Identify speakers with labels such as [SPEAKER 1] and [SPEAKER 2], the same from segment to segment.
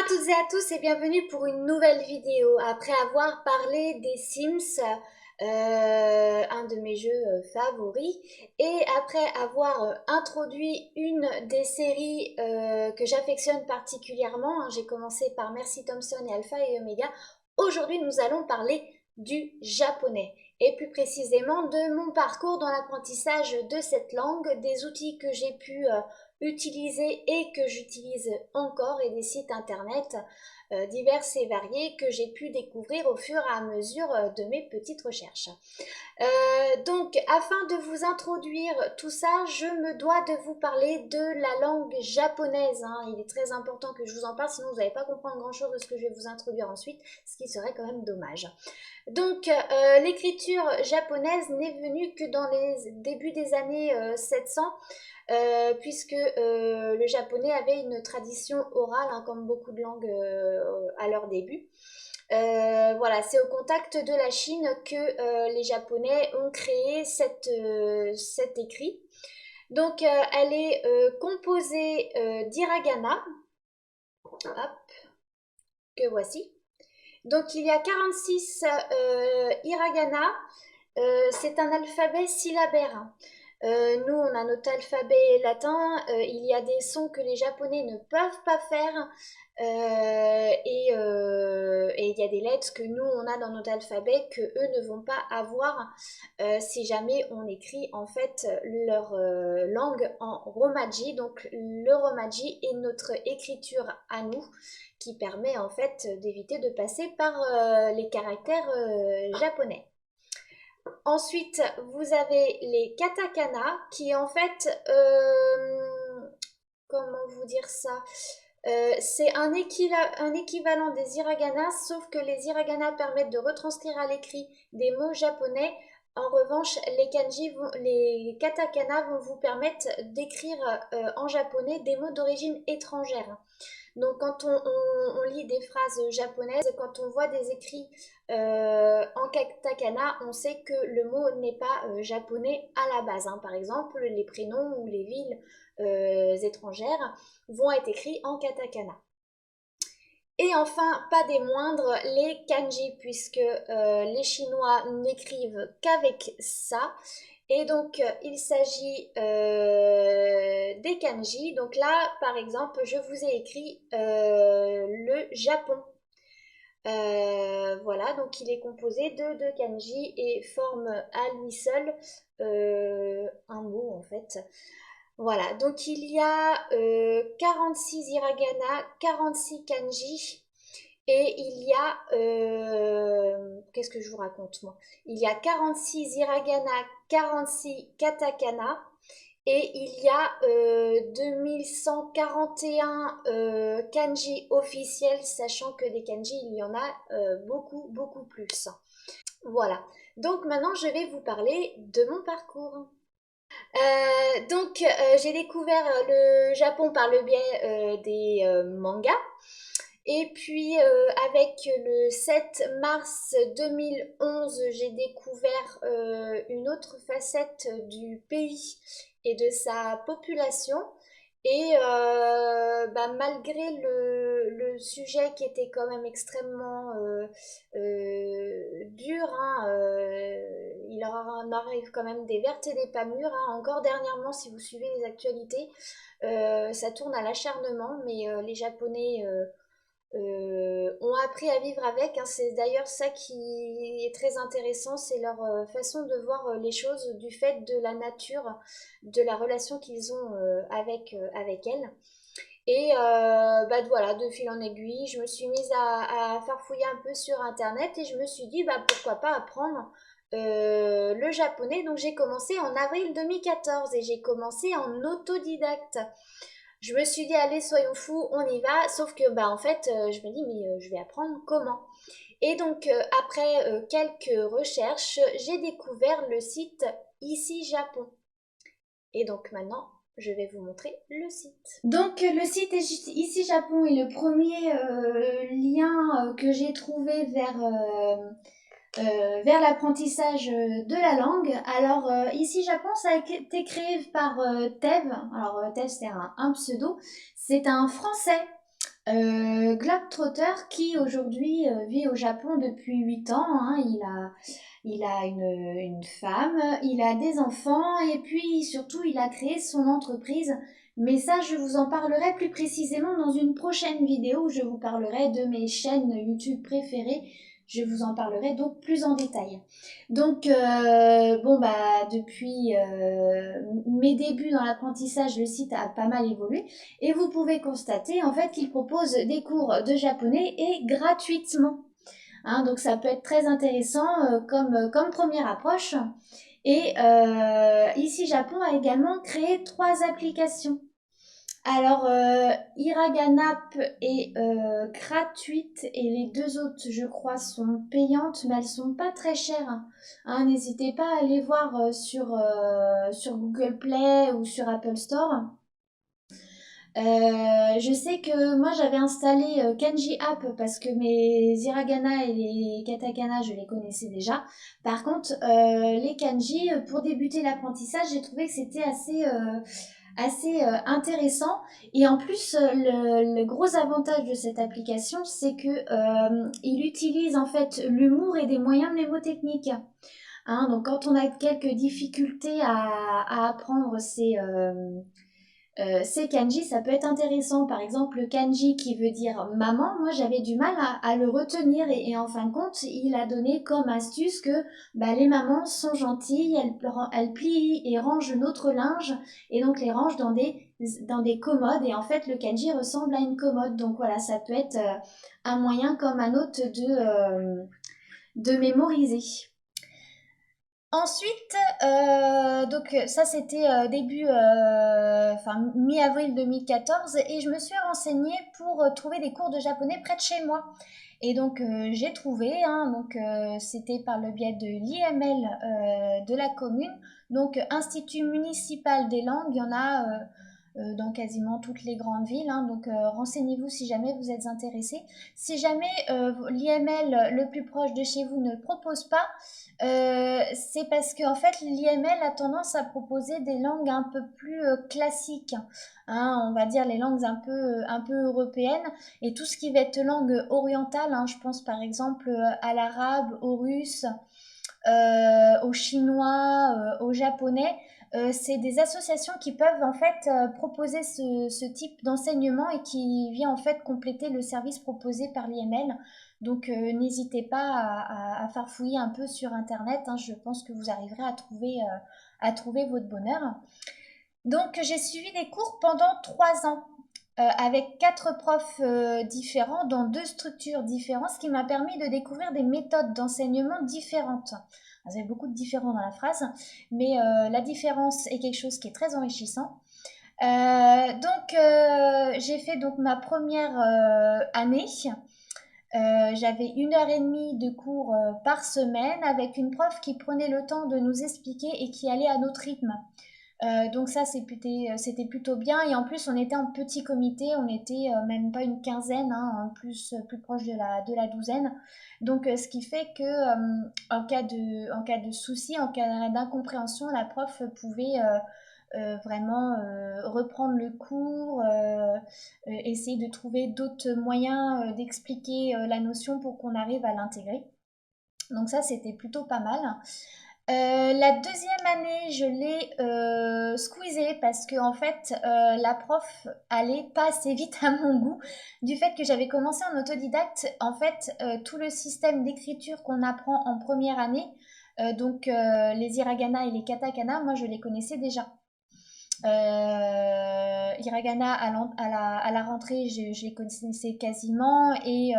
[SPEAKER 1] à toutes et à tous et bienvenue pour une nouvelle vidéo. Après avoir parlé des Sims, un de mes jeux favoris, et après avoir introduit une des séries que j'affectionne particulièrement, hein, j'ai commencé par Mercy Thompson et Alpha et Omega. Aujourd'hui, nous allons parler du japonais et plus précisément de mon parcours dans l'apprentissage de cette langue, des outils que j'ai pu utiliser et que j'utilise encore et des sites internet divers et variés que j'ai pu découvrir au fur et à mesure de mes petites recherches. Donc, afin de vous introduire tout ça, je me dois de vous parler de la langue japonaise, hein. Il est très important que je vous en parle, sinon vous n'allez pas comprendre grand-chose de ce que je vais vous introduire ensuite, ce qui serait quand même dommage. Donc, l'écriture japonaise n'est venue que dans les débuts des années 700, puisque le japonais avait une tradition orale, hein, comme beaucoup de langues à leur début. Voilà, c'est au contact de la Chine que les Japonais ont créé cet écrit. Donc, elle est composée d'hiragana, hop, que voici. Donc, il y a 46 hiragana. C'est un alphabet syllabaire, hein. Nous, on a notre alphabet latin. Il y a des sons que les Japonais ne peuvent pas faire. Et il y a des lettres que nous, on a dans notre alphabet que eux ne vont pas avoir si jamais on écrit en fait leur langue en romaji. Donc, le romaji est notre écriture à nous qui permet en fait d'éviter de passer par les caractères japonais. Ensuite, vous avez les katakana qui en fait, comment vous dire ça, c'est un équivalent des hiragana, sauf que les hiragana permettent de retranscrire à l'écrit des mots japonais. En revanche, les katakana vont vous permettre d'écrire en japonais des mots d'origine étrangère. Donc quand on lit des phrases japonaises, quand on voit des écrits en katakana, on sait que le mot n'est pas japonais à la base, hein. Par exemple, les prénoms ou les villes étrangères vont être écrits en katakana. Et enfin, pas des moindres, les kanji, puisque les Chinois n'écrivent qu'avec ça. Et donc, il s'agit des kanji. Donc là, par exemple, je vous ai écrit le Japon. Voilà, donc il est composé de deux kanji et forme à lui seul un mot en fait. Voilà, donc il y a 46 hiragana, 46 kanji et il y a, qu'est-ce que je vous raconte moi? Il y a 46 hiragana, 46 katakana et il y a 2141 kanji officiels, sachant que des kanji, il y en a beaucoup, beaucoup plus. Voilà, donc maintenant je vais vous parler de mon parcours. J'ai découvert le Japon par le biais des mangas. Et puis avec le 7 mars 2011, j'ai découvert une autre facette du pays et de sa population. Et malgré le sujet qui était quand même extrêmement dur, hein, il en arrive quand même des vertes et des pas mûres, hein. Encore dernièrement, si vous suivez les actualités, ça tourne à l'acharnement, mais les Japonais ont appris à vivre avec, hein. C'est d'ailleurs ça qui est très intéressant, c'est leur façon de voir les choses du fait de la nature, de la relation qu'ils ont avec elle. Et voilà, de fil en aiguille, je me suis mise à farfouiller un peu sur internet et je me suis dit pourquoi pas apprendre le japonais. Donc j'ai commencé en avril 2014 et j'ai commencé en autodidacte. Je me suis dit, allez, soyons fous, on y va. Sauf que, en fait, je me dis, mais je vais apprendre comment. Et donc, après quelques recherches, j'ai découvert le site Ici Japon. Et donc, maintenant, je vais vous montrer le site. Donc, le site Ici Japon est le premier lien que j'ai trouvé vers l'apprentissage de la langue. Alors ici Japon, ça a été créé par Tev. Alors Tev, c'est un pseudo. C'est un Français Globetrotter qui aujourd'hui vit au Japon depuis 8 ans, hein. Il a une femme, il a des enfants et puis surtout il a créé son entreprise. Mais ça, je vous en parlerai plus précisément dans une prochaine vidéo où je vous parlerai de mes chaînes YouTube préférées. Je vous en parlerai donc plus en détail. Donc, bon, bah, depuis mes débuts dans l'apprentissage, le site a pas mal évolué. Et vous pouvez constater en fait qu'il propose des cours de japonais et gratuitement. Hein, donc ça peut être très intéressant comme première approche. Et ici Japon a également créé 3 applications. Alors Hiraganap est gratuite et les 2 autres je crois sont payantes mais elles sont pas très chères. Hein, n'hésitez pas à aller voir sur Google Play ou sur Apple Store. Je sais que moi j'avais installé Kanji App parce que mes hiragana et les katakana je les connaissais déjà. Par contre, les kanji, pour débuter l'apprentissage, j'ai trouvé que c'était assez intéressant. Et en plus, le gros avantage de cette application, c'est que il utilise en fait l'humour et des moyens mnémotechniques. Hein, donc quand on a quelques difficultés à apprendre ces kanji, ça peut être intéressant. Par exemple, le kanji qui veut dire maman, moi j'avais du mal à le retenir et en fin de compte, il a donné comme astuce que bah, les mamans sont gentilles, elles plient et rangent notre linge et donc les rangent dans des commodes et en fait le kanji ressemble à une commode. Donc voilà, ça peut être un moyen comme un autre de mémoriser. Ensuite, donc ça c'était enfin mi-avril 2014 et je me suis renseignée pour trouver des cours de japonais près de chez moi. Et donc j'ai trouvé, hein, donc c'était par le biais de l'IML de la commune, donc Institut municipal des langues, il y en a dans quasiment toutes les grandes villes, hein, donc renseignez-vous si jamais vous êtes intéressé. Si jamais l'IML le plus proche de chez vous ne le propose pas, c'est parce que en fait l'IML a tendance à proposer des langues un peu plus classiques, hein, on va dire les langues un peu européennes et tout ce qui va être langue orientale, hein, je pense par exemple à l'arabe, au russe, au chinois, au japonais. C'est des associations qui peuvent en fait proposer ce type d'enseignement et qui vient en fait compléter le service proposé par l'IML. Donc n'hésitez pas à farfouiller un peu sur internet, hein, je pense que vous arriverez à trouver votre bonheur. Donc j'ai suivi des cours pendant 3 ans avec 4 profs différents dans 2 structures différentes, ce qui m'a permis de découvrir des méthodes d'enseignement différentes. Vous avez beaucoup de différents dans la phrase, mais la différence est quelque chose qui est très enrichissant. Donc j'ai fait donc ma première année. J'avais 1 heure et demie de cours par semaine avec une prof qui prenait le temps de nous expliquer et qui allait à notre rythme. Donc ça, c'était plutôt bien. Et en plus, on était en petit comité, on était même pas une quinzaine, hein, plus proche de la douzaine. Donc ce qui fait que en cas de souci, en cas d'incompréhension, la prof pouvait vraiment reprendre le cours, essayer de trouver d'autres moyens d'expliquer la notion pour qu'on arrive à l'intégrer. Donc ça, c'était plutôt pas mal. La deuxième année, je l'ai squeezée parce que en fait, la prof allait pas assez vite à mon goût. Du fait que j'avais commencé en autodidacte, en fait, tout le système d'écriture qu'on apprend en première année, donc les hiragana et les katakana, moi je les connaissais déjà. Hiragana à la rentrée, je les connaissais quasiment et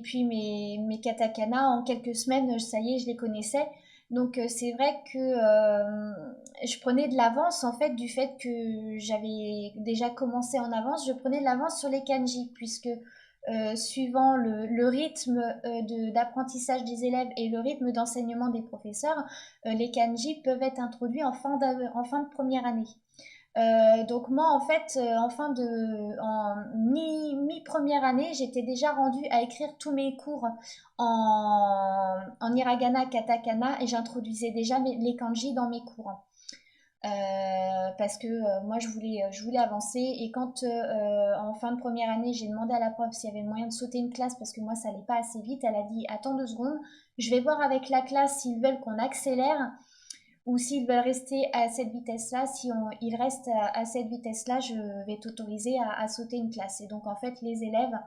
[SPEAKER 1] puis mes katakana, en quelques semaines, ça y est, je les connaissais. Donc c'est vrai que je prenais de l'avance en fait du fait que j'avais déjà commencé en avance, je prenais de l'avance sur les kanji puisque suivant le rythme d'apprentissage des élèves et le rythme d'enseignement des professeurs, les kanji peuvent être introduits en fin de première année. Donc moi en fait en mi-première année j'étais déjà rendue à écrire tous mes cours en hiragana katakana et j'introduisais déjà les kanji dans mes cours.
[SPEAKER 2] parce que moi je voulais avancer et quand en fin de première année j'ai demandé à la prof s'il y avait moyen de sauter une classe parce que moi ça allait pas assez vite, elle a dit attends 2 secondes, je vais voir avec la classe s'ils veulent qu'on accélère ou s'ils veulent rester à cette vitesse-là. Si ils restent à cette vitesse-là, je vais t'autoriser à sauter une classe. Et donc en fait les élèves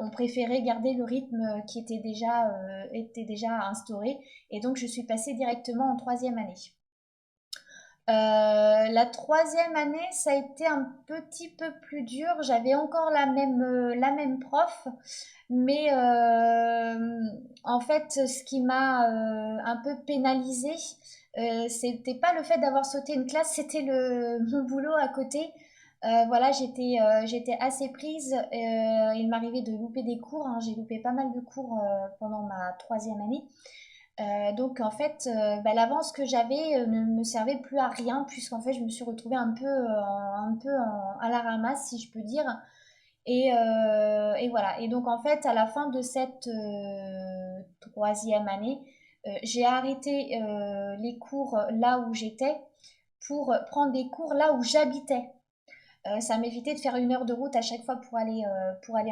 [SPEAKER 2] ont préféré garder le rythme qui était déjà instauré et donc je suis passée directement en troisième année. La troisième année, ça a été un petit peu plus dur. J'avais encore la même prof, mais en fait, ce qui m'a un peu pénalisée, c'était pas le fait d'avoir sauté une classe, c'était mon boulot à côté. Voilà, j'étais assez prise. Il m'arrivait de louper des cours, hein. J'ai loupé pas mal de cours pendant ma troisième année. Donc en fait, bah, l'avance que j'avais ne me servait plus à rien puisqu'en fait je me suis retrouvée à la ramasse si je peux dire. Et voilà. Et donc en fait à la fin de cette troisième année, j'ai arrêté les cours là où j'étais pour prendre des cours là où j'habitais. Ça m'évitait de faire 1 heure de route à chaque fois pour aller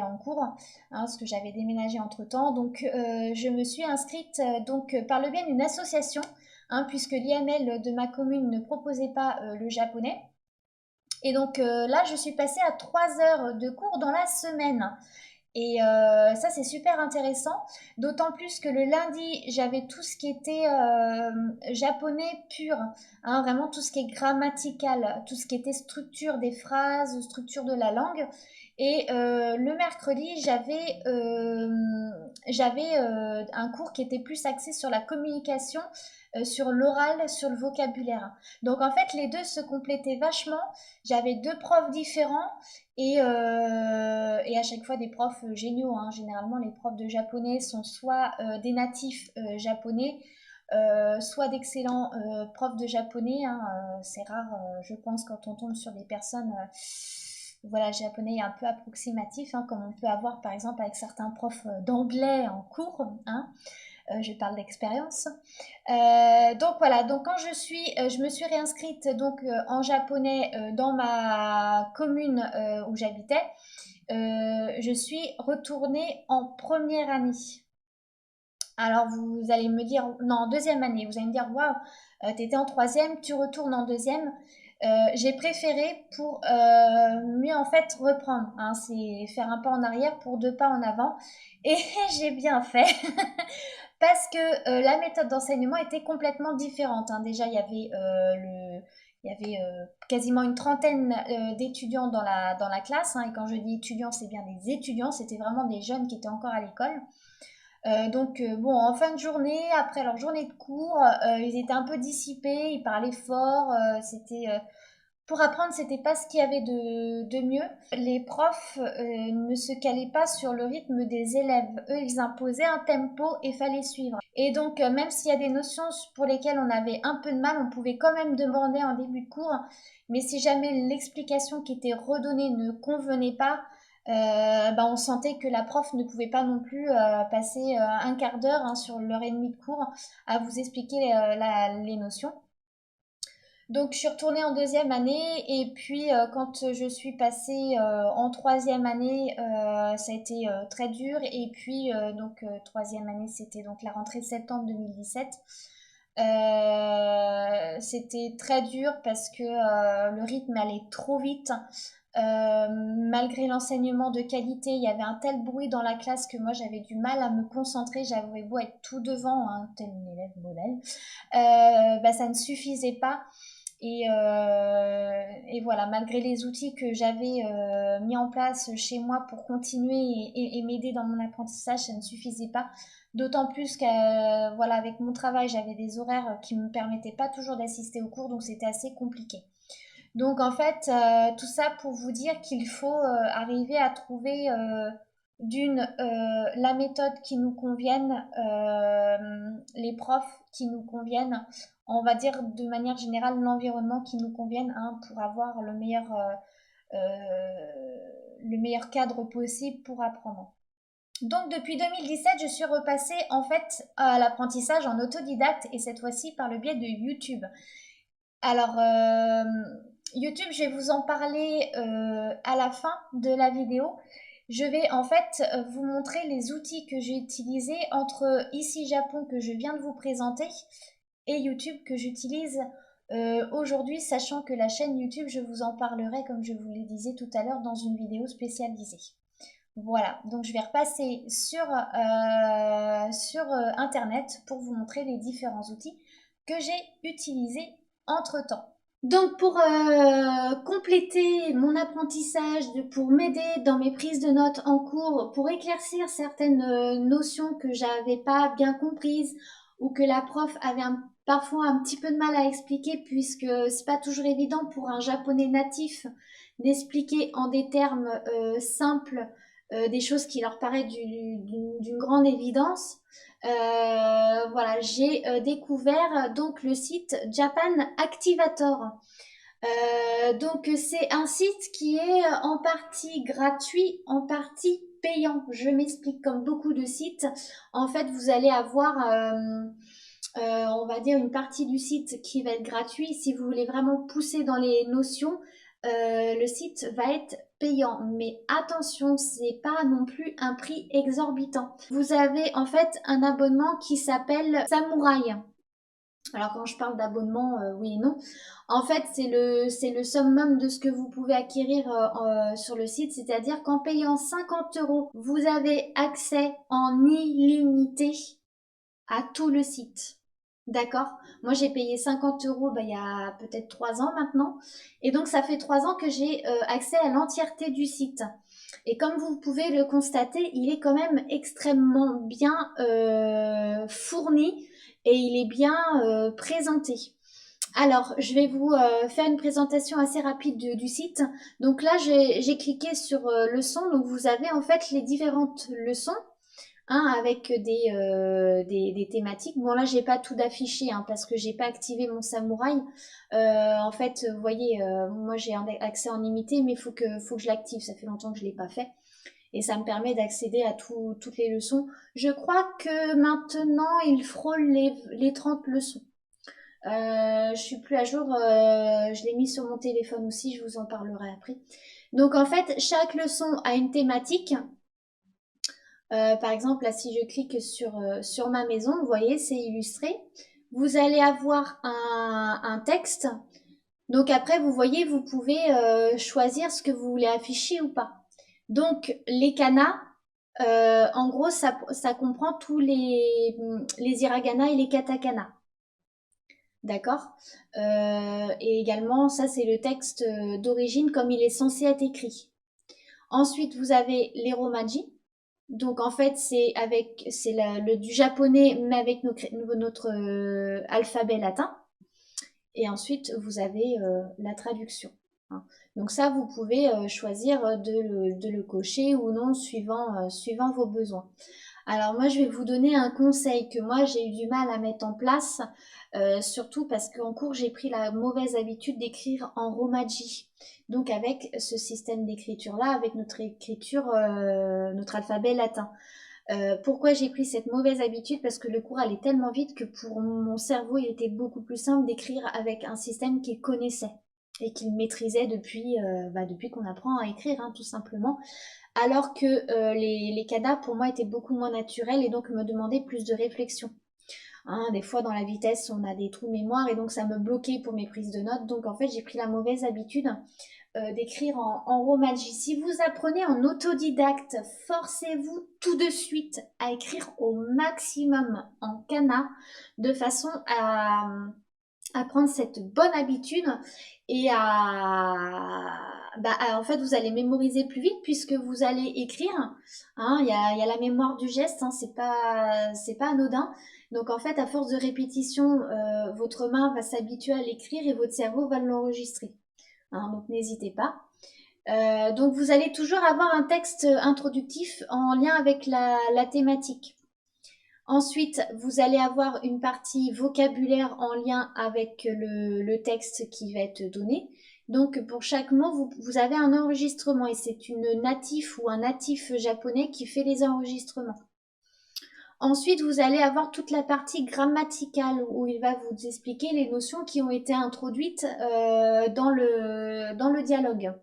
[SPEAKER 2] en cours, hein, parce que j'avais déménagé entre-temps. Donc, je me suis inscrite par le biais d'une association, hein, puisque l'IML de ma commune ne proposait pas le japonais. Et donc là, je suis passée à 3 heures de cours dans la semaine. Et ça, c'est super intéressant, d'autant plus que le lundi, j'avais tout ce qui était japonais pur, hein, vraiment tout ce qui est grammatical, tout ce qui était structure des phrases, structure de la langue. Et le mercredi, j'avais un cours qui était plus axé sur la communication, sur l'oral, sur le vocabulaire. Donc en fait, les deux se complétaient vachement. J'avais 2 profs différents et à chaque fois des profs géniaux, hein. Généralement, les profs de japonais sont soit des natifs japonais, soit d'excellents profs de japonais, hein. C'est rare, je pense, quand on tombe sur des personnes voilà, japonais un peu approximatifs, hein, comme on peut avoir par exemple avec certains profs d'anglais en cours, hein. Je parle d'expérience. Donc voilà, donc quand je me suis réinscrite donc en japonais dans ma commune où j'habitais. Je suis retournée en première année. Alors vous allez me dire, non, en deuxième année, vous allez me dire, waouh, t'étais en troisième, tu retournes en deuxième. J'ai préféré pour mieux en fait reprendre, hein, c'est faire un pas en arrière pour 2 pas en avant. Et j'ai bien fait parce que la méthode d'enseignement était complètement différente, hein. Déjà, il y avait quasiment une trentaine d'étudiants dans la classe, hein. Et quand je dis étudiants, c'est bien des étudiants, c'était vraiment des jeunes qui étaient encore à l'école. Donc bon, en fin de journée, après leur journée de cours, ils étaient un peu dissipés, ils parlaient fort, pour apprendre, c'était pas ce qu'il y avait de mieux. Les profs ne se calaient pas sur le rythme des élèves. Eux, ils imposaient un tempo et fallait suivre. Et donc, même s'il y a des notions pour lesquelles on avait un peu de mal, on pouvait quand même demander en début de cours. Mais si jamais l'explication qui était redonnée ne convenait pas, on sentait que la prof ne pouvait pas non plus passer un quart d'heure, hein, sur l'heure et demie de cours à vous expliquer les notions. Donc je suis retournée en deuxième année et puis quand je suis passée en troisième année, ça a été très dur et puis troisième année c'était donc la rentrée septembre 2017. C'était très dur parce que le rythme allait trop vite. Malgré l'enseignement de qualité, il y avait un tel bruit dans la classe que moi j'avais du mal à me concentrer. J'avais beau être tout devant, hein, tel une élève modèle, ça ne suffisait pas. Et voilà, malgré les outils que j'avais mis en place chez moi pour continuer et m'aider dans mon apprentissage, ça ne suffisait pas. D'autant plus que voilà, avec mon travail, j'avais des horaires qui ne me permettaient pas toujours d'assister aux cours, donc c'était assez compliqué. Donc en fait, tout ça pour vous dire qu'il faut arriver à trouver la méthode qui nous convienne, les profs qui nous conviennent, on va dire de manière générale l'environnement qui nous convienne, hein, pour avoir le meilleur cadre possible pour apprendre. Donc depuis 2017, je suis repassée en fait à l'apprentissage en autodidacte et cette fois-ci par le biais de YouTube. Alors, YouTube, je vais vous en parler à la fin de la vidéo. Je vais en fait vous montrer les outils que j'ai utilisés entre Ici Japon que je viens de vous présenter et YouTube que j'utilise aujourd'hui, sachant que la chaîne YouTube, je vous en parlerai comme je vous le disais tout à l'heure dans une vidéo spécialisée. Voilà, donc je vais repasser sur Internet pour vous montrer les différents outils que j'ai utilisés entre-temps.
[SPEAKER 1] Donc pour compléter mon apprentissage, pour m'aider dans mes prises de notes en cours, pour éclaircir certaines notions que j'avais pas bien comprises ou que la prof avait parfois un petit peu de mal à expliquer puisque c'est pas toujours évident pour un japonais natif d'expliquer en des termes simples des choses qui leur paraissent d'une grande évidence. Voilà, j'ai découvert donc le site Japan Activator. Donc c'est un site qui est en partie gratuit, en partie payant. Je m'explique comme beaucoup de sites. En fait, vous allez avoir, on va dire, une partie du site qui va être gratuit. Si vous voulez vraiment pousser dans les notions, le site va être payant. Mais attention, c'est pas non plus un prix exorbitant. Vous avez en fait un abonnement qui s'appelle Samouraï. Alors quand je parle d'abonnement, oui et non. En fait, c'est le summum de ce que vous pouvez acquérir sur le site, c'est-à-dire qu'en payant 50 euros, vous avez accès en illimité à tout le site. D'accord? Moi, j'ai payé 50 euros il y a peut-être 3 ans maintenant. Et donc, ça fait 3 ans que j'ai accès à l'entièreté du site. Et comme vous pouvez le constater, il est quand même extrêmement bien fourni et il est bien présenté. Alors, je vais vous faire une présentation assez rapide du site. Donc là, j'ai cliqué sur leçons. Donc, vous avez en fait les différentes leçons avec des thématiques. Bon là, j'ai pas tout d'affiché parce que j'ai pas activé mon samouraï. En fait, vous voyez, moi j'ai un accès en limité, mais faut que je l'active. Ça fait longtemps que je l'ai pas fait. Et ça me permet d'accéder à toutes les leçons. Je crois que maintenant, il frôle les 30 leçons. Je suis plus à jour. Je l'ai mis sur mon téléphone aussi. Je vous en parlerai après. Donc en fait, chaque leçon a une thématique. Par exemple, là, si je clique sur ma maison, vous voyez, c'est illustré. Vous allez avoir un texte. Donc après, vous voyez, vous pouvez choisir ce que vous voulez afficher ou pas. Donc les kanas, en gros, ça comprend tous les hiragana et les katakana. D'accord. Et également, ça c'est le texte d'origine comme il est censé être écrit. Ensuite, vous avez les romaji. Donc en fait, c'est du japonais, mais avec notre alphabet latin. Et ensuite, vous avez la traduction. Hein. Donc ça, vous pouvez choisir de le cocher ou non suivant vos besoins. Alors moi, je vais vous donner un conseil que moi, j'ai eu du mal à mettre en place, surtout parce qu'en cours, j'ai pris la mauvaise habitude d'écrire en romaji. Donc avec ce système d'écriture-là, avec notre écriture, notre alphabet latin. Pourquoi j'ai pris cette mauvaise habitude? Parce que le cours allait tellement vite que pour mon cerveau, il était beaucoup plus simple d'écrire avec un système qu'il connaissait et qu'il maîtrisait depuis qu'on apprend à écrire, tout simplement. Alors que les kanas, pour moi, étaient beaucoup moins naturels et donc me demandaient plus de réflexion. Des fois, dans la vitesse, on a des trous de mémoire et donc ça me bloquait pour mes prises de notes. Donc, en fait, j'ai pris la mauvaise habitude d'écrire en romaji. Si vous apprenez en autodidacte, forcez-vous tout de suite à écrire au maximum en kana de façon à prendre cette bonne habitude et en fait, vous allez mémoriser plus vite puisque vous allez écrire. Il y a la mémoire du geste, c'est pas anodin. Donc en fait, à force de répétition, votre main va s'habituer à l'écrire et votre cerveau va l'enregistrer. Donc n'hésitez pas. Donc vous allez toujours avoir un texte introductif en lien avec la thématique. Ensuite, vous allez avoir une partie vocabulaire en lien avec le texte qui va être donné.
[SPEAKER 2] Donc pour chaque mot, vous avez un enregistrement et c'est une natif ou un natif japonais qui fait les enregistrements. Ensuite, vous allez avoir toute la partie grammaticale où il va vous expliquer les notions qui ont été introduites dans le dialogue.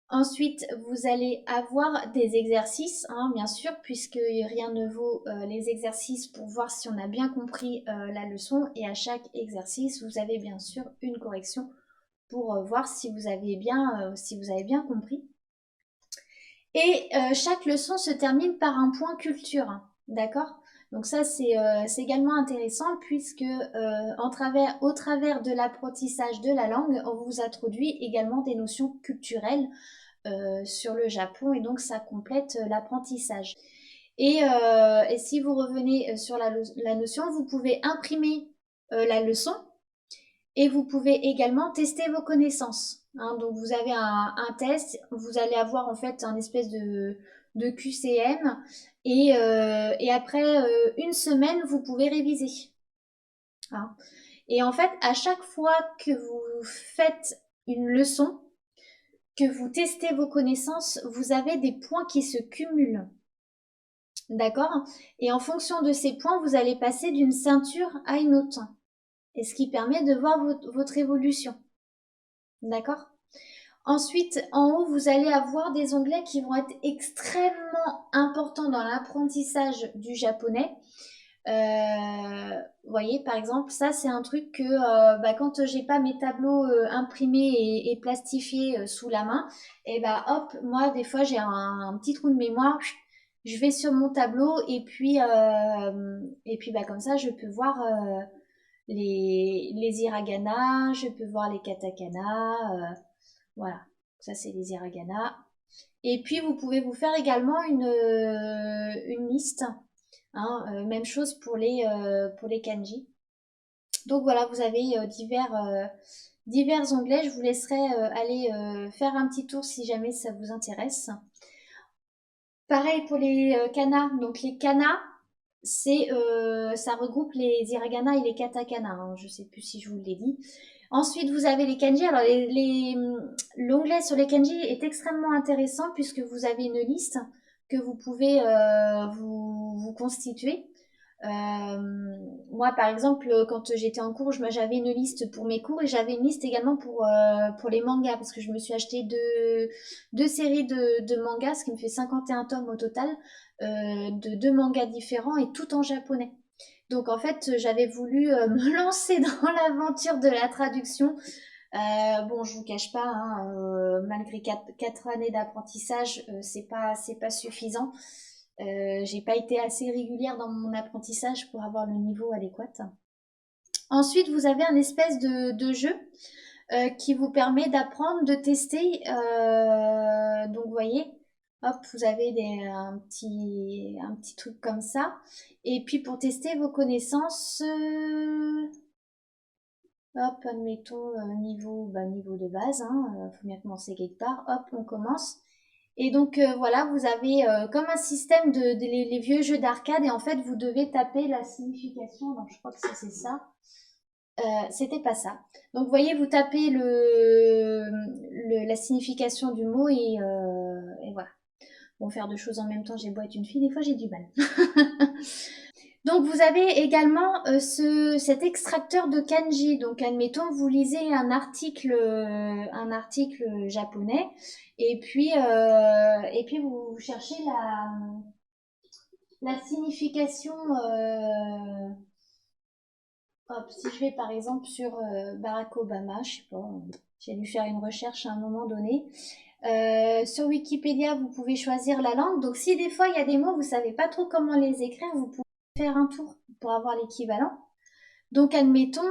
[SPEAKER 2] Ensuite, vous allez avoir des exercices, hein, bien sûr, puisque rien ne vaut les exercices pour voir si on a bien compris la leçon. Et à chaque exercice, vous avez bien sûr une correction pour voir si vous avez bien compris. Et chaque leçon se termine par un point culture, hein, d'accord? Donc ça, c'est également intéressant puisque au travers de l'apprentissage de la langue, on vous introduit également des notions culturelles sur le Japon et donc ça complète l'apprentissage. Et si vous revenez sur la notion, vous pouvez imprimer la leçon et vous pouvez également tester vos connaissances. Hein. Donc vous avez un test, vous allez avoir en fait un espèce de QCM et après une semaine, vous pouvez réviser. Hein. Et en fait, à chaque fois que vous faites une leçon, que vous testez vos connaissances, vous avez des points qui se cumulent. D'accord? Et en fonction de ces points, vous allez passer d'une ceinture à une autre. Et ce qui permet de voir votre évolution. D'accord? Ensuite, en haut, vous allez avoir des onglets qui vont être extrêmement importants dans l'apprentissage du japonais. Vous voyez, par exemple, ça, c'est un truc que quand j'ai pas mes tableaux imprimés et plastifiés sous la main, et hop, moi, des fois, j'ai un petit trou de mémoire. Je vais sur mon tableau et puis comme ça, je peux voir les hiragana, je peux voir les katakana. Voilà, ça c'est les hiragana. Et puis vous pouvez vous faire également une liste. Hein, même chose pour les kanji. Donc voilà, vous avez divers onglets. Je vous laisserai aller faire un petit tour si jamais ça vous intéresse. Pareil pour les kanas. Donc les kanas, ça regroupe les hiragana et les katakana. Hein. Je ne sais plus si je vous l'ai dit. Ensuite, vous avez les kanji. Alors, l'onglet sur les kanji est extrêmement intéressant puisque vous avez une liste que vous pouvez vous constituer. Moi, par exemple, quand j'étais en cours, j'avais une liste pour mes cours et j'avais une liste également pour les mangas parce que je me suis acheté deux séries de mangas, ce qui me fait 51 tomes au total, de deux mangas différents et tout en japonais. Donc en fait, j'avais voulu me lancer dans l'aventure de la traduction. Bon, je vous cache pas, hein, malgré 4 années d'apprentissage, c'est pas suffisant. J'ai pas été assez régulière dans mon apprentissage pour avoir le niveau adéquat. Ensuite, vous avez un espèce de jeu qui vous permet d'apprendre, de tester. Donc, vous voyez, hop, vous avez un petit truc comme ça. Et puis, pour tester vos connaissances, hop, admettons niveau de base. Faut bien commencer quelque part. Hop, on commence. Et donc voilà, vous avez comme un système les vieux jeux d'arcade et en fait vous devez taper la signification. Donc je crois que c'est ça. C'était pas ça. Donc vous voyez, vous tapez la signification du mot et voilà. Bon, faire deux choses en même temps, j'ai beau être une fille, des fois j'ai du mal. Donc vous avez également cet extracteur de kanji. Donc admettons vous lisez un article japonais et puis vous cherchez la signification. Hop, si je vais par exemple sur Barack Obama, je sais pas, j'ai dû faire une recherche à un moment donné. Sur Wikipédia, vous pouvez choisir la langue. Donc si des fois il y a des mots, vous savez pas trop comment les écrire, vous pouvez faire un tour pour avoir l'équivalent. Donc admettons,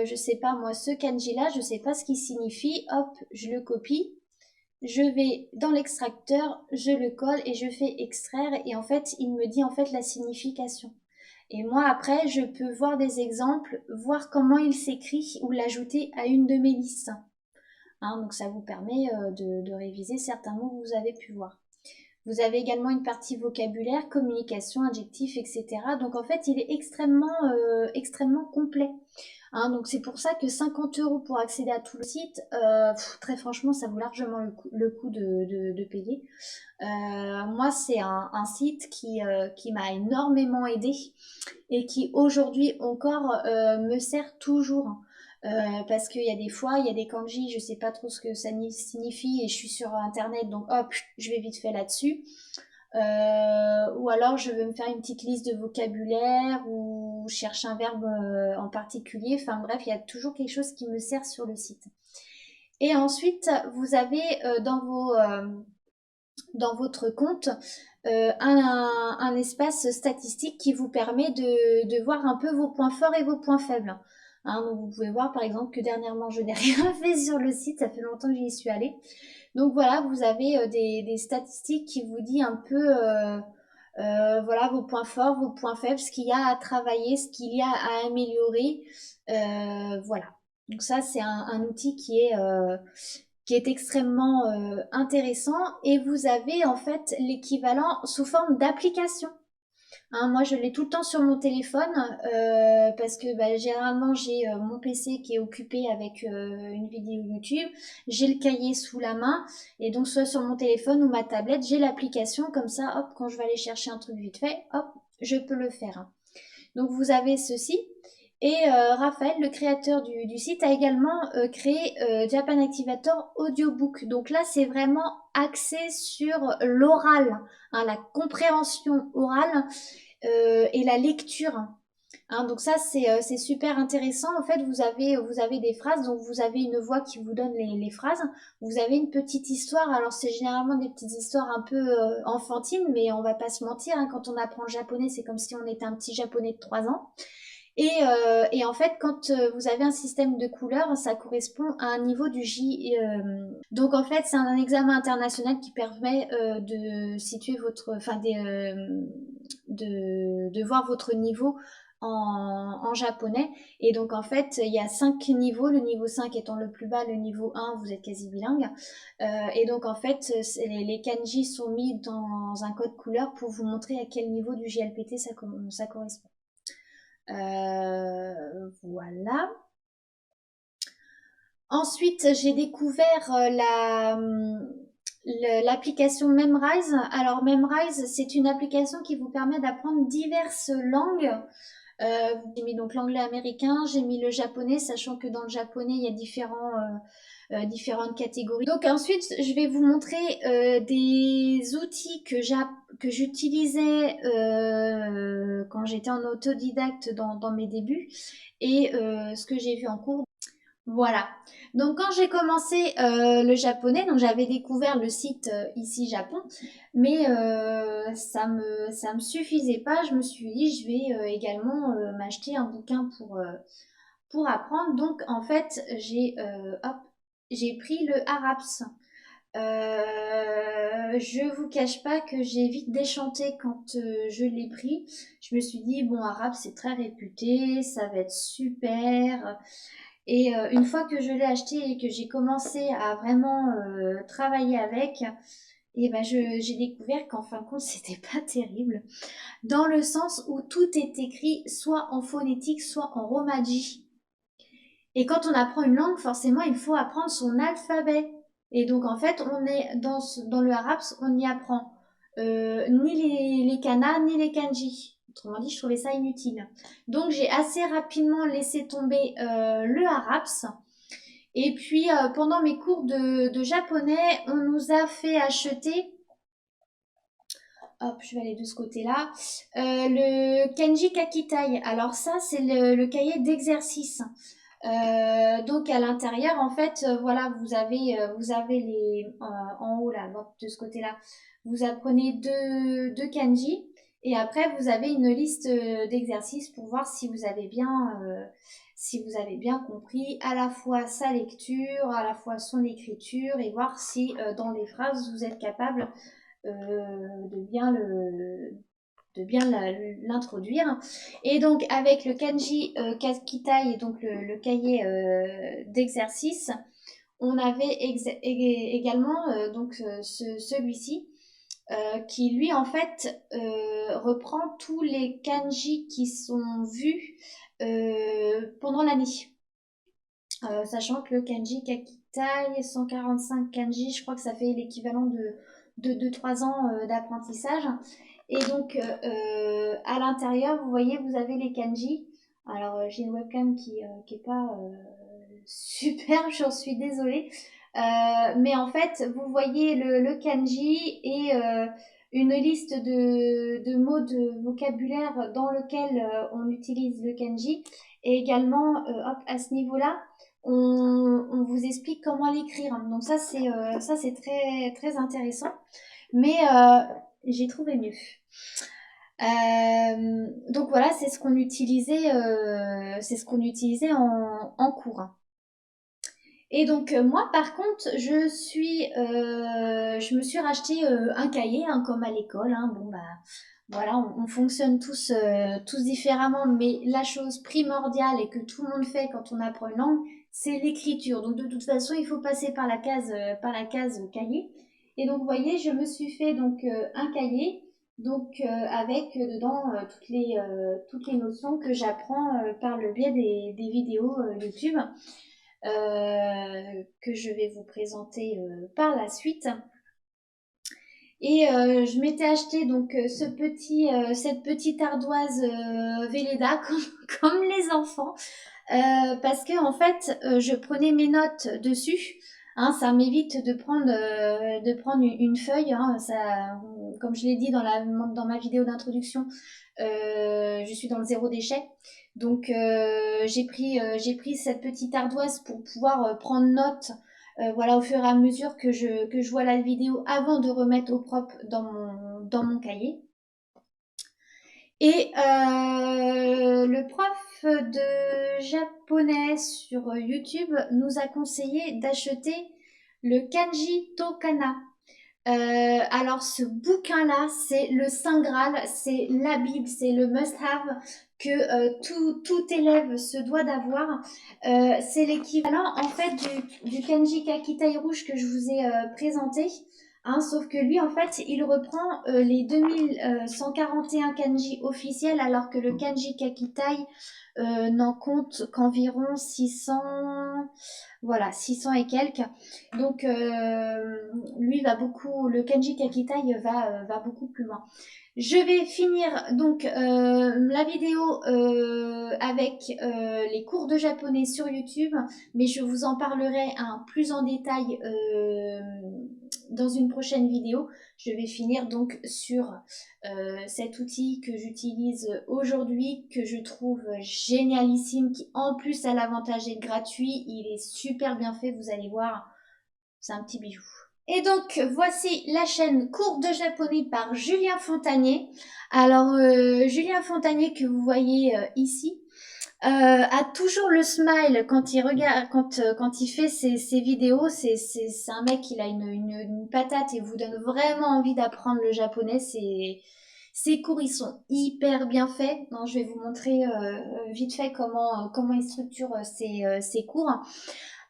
[SPEAKER 2] je sais pas moi, ce kanji là, je sais pas ce qu'il signifie, hop, je le copie, je vais dans l'extracteur, je le colle et je fais extraire et en fait il me dit en fait la signification. Et moi après je peux voir des exemples, voir comment il s'écrit ou l'ajouter à une de mes listes. Hein, donc ça vous permet de réviser certains mots que vous avez pu voir. Vous avez également une partie vocabulaire, communication, adjectifs, etc. Donc en fait, il est extrêmement complet. Hein, donc c'est pour ça que 50 € pour accéder à tout le site, très franchement, ça vaut largement le coup de payer. Moi, c'est un site qui m'a énormément aidé et qui aujourd'hui encore me sert toujours. Parce qu'il y a des fois, il y a des kanji, je sais pas trop ce que ça signifie et je suis sur internet, donc hop, je vais vite fait là-dessus. Ou alors je veux me faire une petite liste de vocabulaire ou cherche un verbe en particulier. Enfin bref, il y a toujours quelque chose qui me sert sur le site. Et ensuite, vous avez dans votre compte un espace statistique qui vous permet de voir un peu vos points forts et vos points faibles. Hein, donc vous pouvez voir par exemple que dernièrement je n'ai rien fait sur le site, ça fait longtemps que j'y suis allée. Donc voilà, vous avez des statistiques qui vous disent un peu voilà, vos points forts, vos points faibles, ce qu'il y a à travailler, ce qu'il y a à améliorer. Voilà. Donc ça, c'est un outil qui est extrêmement intéressant et vous avez en fait l'équivalent sous forme d'application. Hein, moi, je l'ai tout le temps sur mon téléphone parce que bah, généralement, j'ai mon PC qui est occupé avec une vidéo YouTube. J'ai le cahier sous la main et donc soit sur mon téléphone ou ma tablette, j'ai l'application. Comme ça, hop, quand je vais aller chercher un truc vite fait, hop, je peux le faire. Donc, vous avez ceci. Et Raphaël, le créateur du site, a également créé Japan Activator Audiobook. Donc là, c'est vraiment axé sur l'oral, hein, la compréhension orale et la lecture. Hein, donc ça, c'est super intéressant. En fait, vous avez des phrases, donc vous avez une voix qui vous donne les phrases. Vous avez une petite histoire. Alors, c'est généralement des petites histoires un peu enfantines, mais on va pas se mentir. Hein, quand on apprend le japonais, c'est comme si on était un petit japonais de 3 ans. Et en fait, quand vous avez un système de couleurs, ça correspond à un niveau du J. Donc en fait, c'est un examen international qui permet de situer votre, enfin, de voir votre niveau en japonais. Et donc en fait, il y a 5 niveaux, le niveau 5 étant le plus bas, le niveau 1, vous êtes quasi bilingue. Et donc en fait, les kanji sont mis dans un code couleur pour vous montrer à quel niveau du JLPT ça correspond. Voilà. Ensuite, j'ai découvert l'application Memrise. Alors, Memrise, c'est une application qui vous permet d'apprendre diverses langues. J'ai mis donc l'anglais américain, j'ai mis le japonais, sachant que dans le japonais, il y a différentes catégories. Donc ensuite, je vais vous montrer des outils que j'utilisais quand j'étais en autodidacte dans mes débuts et ce que j'ai vu en cours. Voilà. Donc quand j'ai commencé le japonais, donc j'avais découvert le site ici Japon, mais ça me suffisait pas. Je me suis dit je vais également m'acheter un bouquin pour apprendre. Donc en fait j'ai pris le Araps. Je vous cache pas que j'ai vite déchanté quand je l'ai pris. Je me suis dit bon Araps c'est très réputé, ça va être super. Et une fois que je l'ai acheté et que j'ai commencé à vraiment travailler avec, et ben j'ai découvert qu'en fin de compte, c'était pas terrible. Dans le sens où tout est écrit soit en phonétique, soit en romaji. Et quand on apprend une langue, forcément, il faut apprendre son alphabet. Et donc, en fait, on est dans le Araps, on n'y apprend ni les kanas, ni les kanji. Autrement dit, je trouvais ça inutile. Donc, j'ai assez rapidement laissé tomber le Araps. Et puis, pendant mes cours de japonais, on nous a fait acheter, hop, je vais aller de ce côté-là, le Kenji Kakitai. Alors ça, c'est le cahier d'exercice. Donc à l'intérieur, en fait, voilà, vous avez en haut là, de ce côté-là, vous apprenez deux kanji et après vous avez une liste d'exercices pour voir si vous avez bien compris à la fois sa lecture, à la fois son écriture et voir si dans les phrases vous êtes capable de bien l'introduire. Et donc avec le kanji Kakitai, donc le cahier d'exercice, on avait également celui-ci. qui lui en fait reprend tous les kanji qui sont vus pendant l'année. Sachant que le kanji Kakitai, 145 kanji, je crois que ça fait l'équivalent de 2-3 ans d'apprentissage. Et donc, à l'intérieur, vous voyez, vous avez les kanji. Alors, j'ai une webcam qui est pas superbe, j'en suis désolée. Mais en fait, vous voyez le kanji et une liste de mots de vocabulaire dans lequel on utilise le kanji. Et également, hop, à ce niveau-là, on vous explique comment l'écrire. Donc ça c'est très très intéressant. Mais j'ai trouvé mieux. Donc voilà, c'est ce qu'on utilisait en cours. Et donc moi par contre, je me suis racheté un cahier, hein, comme à l'école. Hein. Bon bah voilà, on fonctionne tous différemment, mais la chose primordiale et que tout le monde fait quand on apprend une langue, c'est l'écriture. Donc de toute façon, il faut passer par la case cahier. Et donc vous voyez, je me suis fait donc un cahier, donc avec dedans toutes les notions que j'apprends par le biais des vidéos YouTube que je vais vous présenter par la suite. Et je m'étais acheté donc cette petite ardoise Velleda comme les enfants parce que en fait je prenais mes notes dessus. Hein, ça m'évite de prendre une feuille. Hein, ça, comme je l'ai dit dans ma vidéo d'introduction, je suis dans le zéro déchet. Donc j'ai pris cette petite ardoise pour pouvoir prendre note voilà, au fur et à mesure que je vois la vidéo avant de remettre au propre dans mon cahier. Et le prof de japonais sur YouTube nous a conseillé d'acheter le Kanji Tokana. Alors ce bouquin-là, c'est le Saint Graal, c'est la Bible, c'est le must-have que tout élève se doit d'avoir. C'est l'équivalent en fait du Kanji Kakitai rouge que je vous ai présenté. Hein, sauf que lui, en fait, il reprend les 2141 kanji officiels, alors que le Kanji Kakitai n'en compte qu'environ 600, voilà, 600 et quelques. Donc, lui le Kanji Kakitai va beaucoup plus loin. Je vais finir donc la vidéo avec les cours de japonais sur YouTube, mais je vous en parlerai plus en détail dans une prochaine vidéo. Je vais finir donc sur cet outil que j'utilise aujourd'hui, que je trouve génialissime, qui en plus a l'avantage d'être gratuit. Il est super bien fait, vous allez voir, c'est un petit bijou. Et donc, voici la chaîne Cours de japonais par Julien Fontanier. Alors, Julien Fontanier que vous voyez ici, a toujours le smile quand il regarde, quand il fait ses vidéos. C'est un mec, il a une patate et vous donne vraiment envie d'apprendre le japonais. Ses cours, ils sont hyper bien faits. Non, je vais vous montrer vite fait comment il structure ses cours.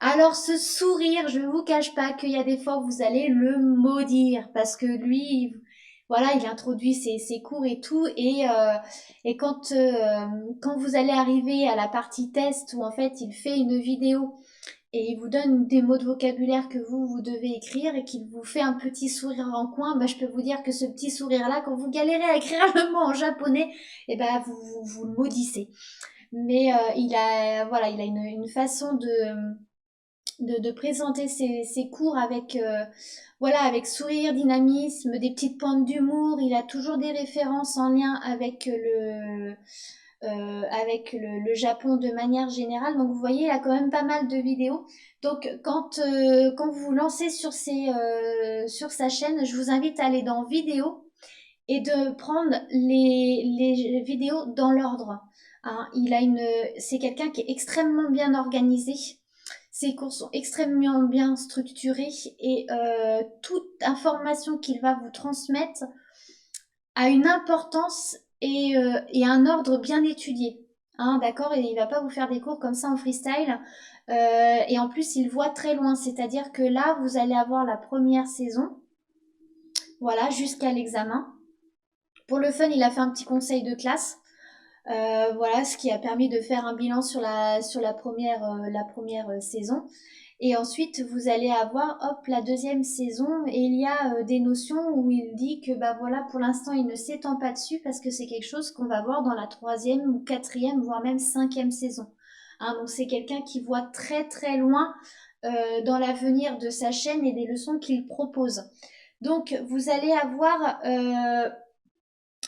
[SPEAKER 2] Alors ce sourire, je ne vous cache pas qu'il y a des fois où vous allez le maudire parce que lui, voilà, il introduit ses cours et tout et quand vous allez arriver à la partie test où en fait il fait une vidéo et il vous donne des mots de vocabulaire que vous devez écrire et qu'il vous fait un petit sourire en coin, bah, je peux vous dire que ce petit sourire-là, quand vous galérez à écrire le mot en japonais, et ben vous le maudissez. Mais voilà, il a une façon de présenter ses cours avec, voilà, avec sourire, dynamisme, des petites pointes d'humour. Il a toujours des références en lien avec le Japon de manière générale. Donc vous voyez, il a quand même pas mal de vidéos. Donc quand vous vous lancez sur sa chaîne, je vous invite à aller dans vidéos et de prendre les vidéos dans l'ordre. Hein, c'est quelqu'un qui est extrêmement bien organisé. Ses cours sont extrêmement bien structurés et toute information qu'il va vous transmettre a une importance et un ordre bien étudié. Hein, d'accord? Et il ne va pas vous faire des cours comme ça en freestyle. Et en plus, il voit très loin. C'est-à-dire que là, vous allez avoir la première saison. Voilà, jusqu'à l'examen. Pour le fun, il a fait un petit conseil de classe. Voilà, ce qui a permis de faire un bilan sur la première saison. Et ensuite, vous allez avoir, hop, la deuxième saison. Et il y a des notions où il dit que, bah voilà, pour l'instant, il ne s'étend pas dessus parce que c'est quelque chose qu'on va voir dans la troisième ou quatrième, voire même cinquième saison. Hein, donc, c'est quelqu'un qui voit très, très loin dans l'avenir de sa chaîne et des leçons qu'il propose. Donc, vous allez avoir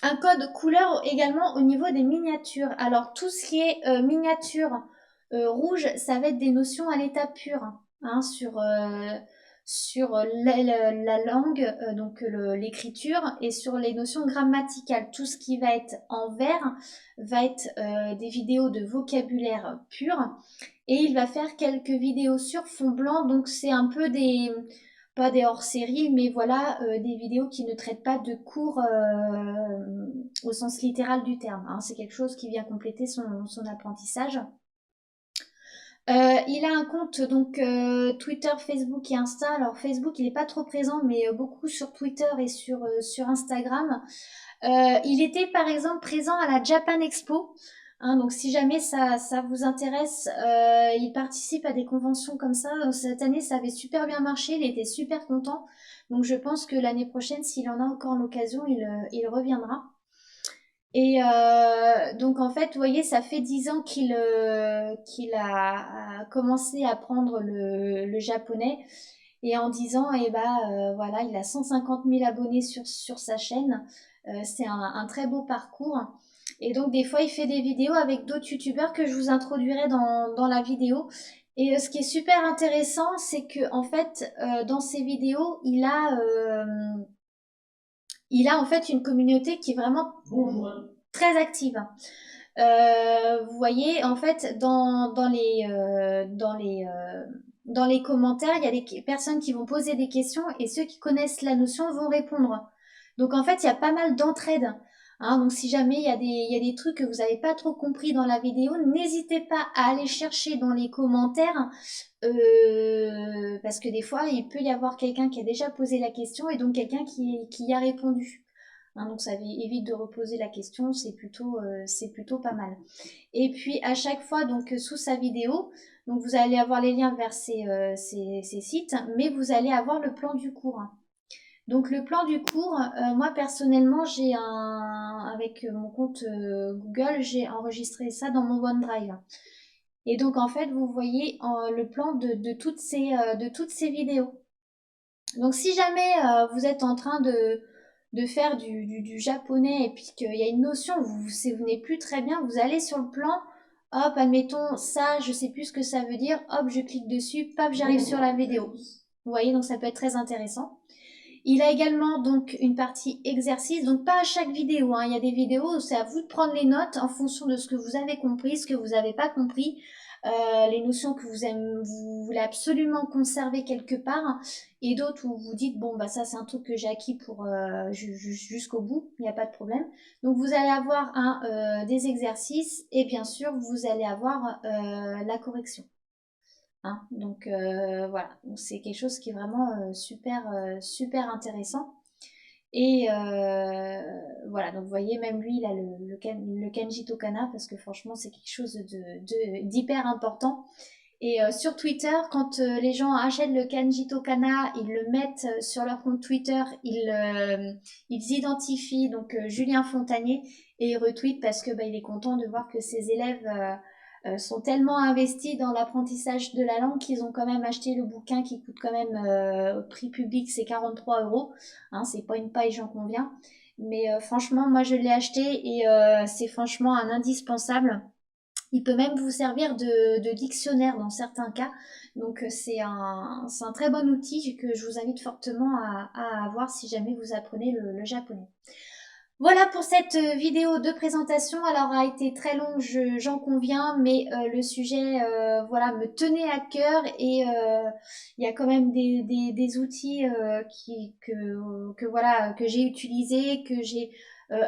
[SPEAKER 2] un code couleur également au niveau des miniatures. Alors, tout ce qui est miniature rouge, ça va être des notions à l'état pur, hein, sur la langue, donc l'écriture, et sur les notions grammaticales. Tout ce qui va être en vert va être des vidéos de vocabulaire pur. Et il va faire quelques vidéos sur fond blanc, donc c'est un peu pas des hors-série, mais voilà, des vidéos qui ne traitent pas de cours au sens littéral du terme, hein. C'est quelque chose qui vient compléter son apprentissage. Il a un compte donc Twitter, Facebook et Insta. Alors Facebook, il n'est pas trop présent, mais beaucoup sur Twitter et sur Instagram. Il était par exemple présent à la Japan Expo. Hein, donc si jamais ça vous intéresse, il participe à des conventions comme ça. Donc, cette année, ça avait super bien marché. Il était super content. Donc je pense que l'année prochaine, s'il en a encore l'occasion, il reviendra. Et donc en fait, vous voyez, ça fait 10 ans qu'il a commencé à apprendre le japonais. Et en 10 ans, et bah, voilà, il a 150 000 abonnés sur sa chaîne. C'est un très beau parcours. Et donc des fois, il fait des vidéos avec d'autres youtubeurs que je vous introduirai dans la vidéo. Et ce qui est super intéressant, c'est que en fait, dans ces vidéos, il a en fait une communauté qui est vraiment très active. Vous voyez, en fait, dans les commentaires, il y a des personnes qui vont poser des questions et ceux qui connaissent la notion vont répondre. Donc, en fait, il y a pas mal d'entraide. Hein, donc, si jamais il y a des trucs que vous n'avez pas trop compris dans la vidéo, n'hésitez pas à aller chercher dans les commentaires parce que des fois, il peut y avoir quelqu'un qui a déjà posé la question et donc quelqu'un qui y a répondu. Hein, donc ça évite de reposer la question, c'est plutôt pas mal. Et puis à chaque fois, donc sous sa vidéo, donc vous allez avoir les liens vers ces sites, mais vous allez avoir le plan du cours. Donc le plan du cours, moi personnellement, avec mon compte Google, j'ai enregistré ça dans mon OneDrive. Et donc en fait, vous voyez le plan de toutes ces vidéos. Donc si jamais vous êtes en train de faire du japonais et puis qu'il y a une notion, vous n'êtes plus très bien, vous allez sur le plan, hop, admettons ça, je sais plus ce que ça veut dire, hop, je clique dessus, paf, j'arrive sur la vidéo. Vous voyez, donc ça peut être très intéressant. Il a également donc une partie exercice, donc pas à chaque vidéo, hein. Il y a des vidéos où c'est à vous de prendre les notes en fonction de ce que vous avez compris, ce que vous n'avez pas compris, les notions que vous voulez absolument conserver quelque part, et d'autres où vous dites bon bah ça c'est un truc que j'ai acquis pour jusqu'au bout, il n'y a pas de problème. Donc vous allez avoir des exercices et bien sûr vous allez avoir la correction. Hein, donc voilà, c'est quelque chose qui est vraiment super intéressant. Et voilà, donc vous voyez, même lui, il a le Kenji Tokana parce que franchement, c'est quelque chose d'hyper important. Et sur Twitter, quand les gens achètent le Kenji Tokana, ils le mettent sur leur compte Twitter, ils identifient donc Julien Fontanier et ils retweetent parce que bah, il est content de voir que ses élèves sont tellement investis dans l'apprentissage de la langue qu'ils ont quand même acheté le bouquin qui coûte quand même au prix public, c'est 43 euros. Hein, c'est pas une paille, j'en conviens. Mais franchement, moi je l'ai acheté et c'est franchement un indispensable. Il peut même vous servir de dictionnaire dans certains cas. Donc c'est un très bon outil que je vous invite fortement à avoir si jamais vous apprenez le japonais. Voilà pour cette vidéo de présentation. Elle aura été très longue, j'en conviens, mais le sujet voilà, me tenait à cœur et il y a quand même des outils voilà, que j'ai utilisés, que j'ai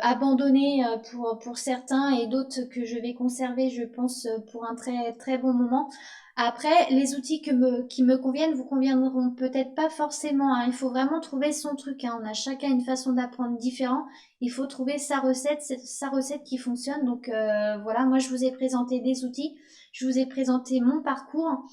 [SPEAKER 2] abandonner pour certains et d'autres que je vais conserver, je pense, pour un très, très bon moment. Après, les outils qui me conviennent vous conviendront peut-être pas forcément, hein. Il faut vraiment trouver son truc, hein. On a chacun une façon d'apprendre différente. Il faut trouver sa recette qui fonctionne. Donc voilà, moi je vous ai présenté des outils, je vous ai présenté mon parcours.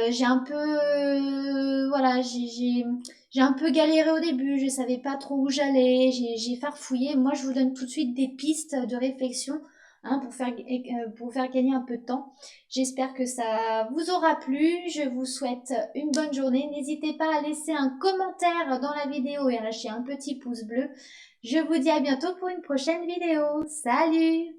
[SPEAKER 2] J'ai un peu, voilà, j'ai un peu galéré au début, je savais pas trop où j'allais, j'ai farfouillé. Moi, je vous donne tout de suite des pistes de réflexion, hein, pour faire gagner un peu de temps. J'espère que ça vous aura plu. Je vous souhaite une bonne journée. N'hésitez pas à laisser un commentaire dans la vidéo et à lâcher un petit pouce bleu. Je vous dis à bientôt pour une prochaine vidéo. Salut!